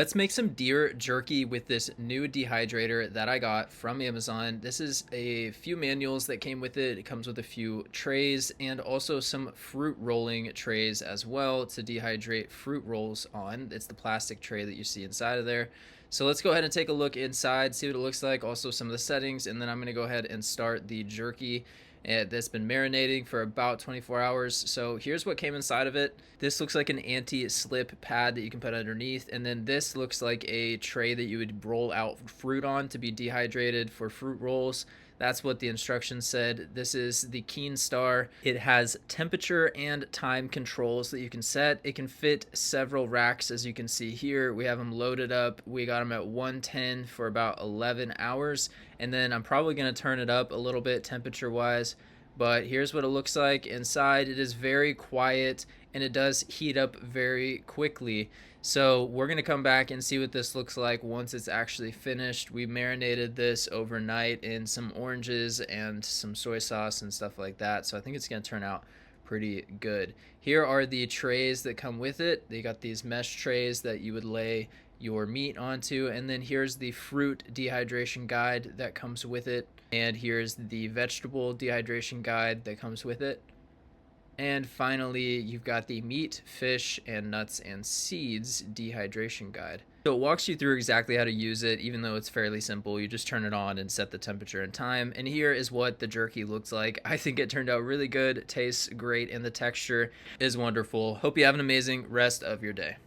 Let's make some deer jerky with this new dehydrator that I got from Amazon. This is a few manuals that came with it. It comes with a few trays and also some fruit rolling trays as well to dehydrate fruit rolls on. It's the plastic tray that you see inside of there. So let's go ahead and take a look inside, see what it looks like, also some of the settings, and then I'm going to go ahead and start the jerky that's been marinating for about 24 hours. So here's what came inside of it. This looks like an anti-slip pad that you can put underneath, and then this looks like a tray that you would roll out fruit on to be dehydrated for fruit rolls. That's what the instructions said. This is the Keenstar. It has temperature and time controls that you can set. It can fit several racks, as you can see here. We have them loaded up. We got them at 110 for about 11 hours. And then I'm probably going to turn it up a little bit temperature wise. But here's what it looks like inside. It is very quiet and it does heat up very quickly. So we're going to come back and see what this looks like once it's actually finished. We marinated this overnight in some oranges and some soy sauce and stuff like that. So I think it's going to turn out pretty good. Here are the trays that come with it. They got these mesh trays that you would lay your meat onto, and then here's the fruit dehydration guide that comes with it, and here's the vegetable dehydration guide that comes with it, and finally you've got the meat, fish, and nuts and seeds dehydration guide. So it walks you through exactly how to use it, even though it's fairly simple. You just turn it on and set the temperature and time, and here is what the jerky looks like. I think it turned out really good, tastes great, and the texture is wonderful. Hope you have an amazing rest of your day.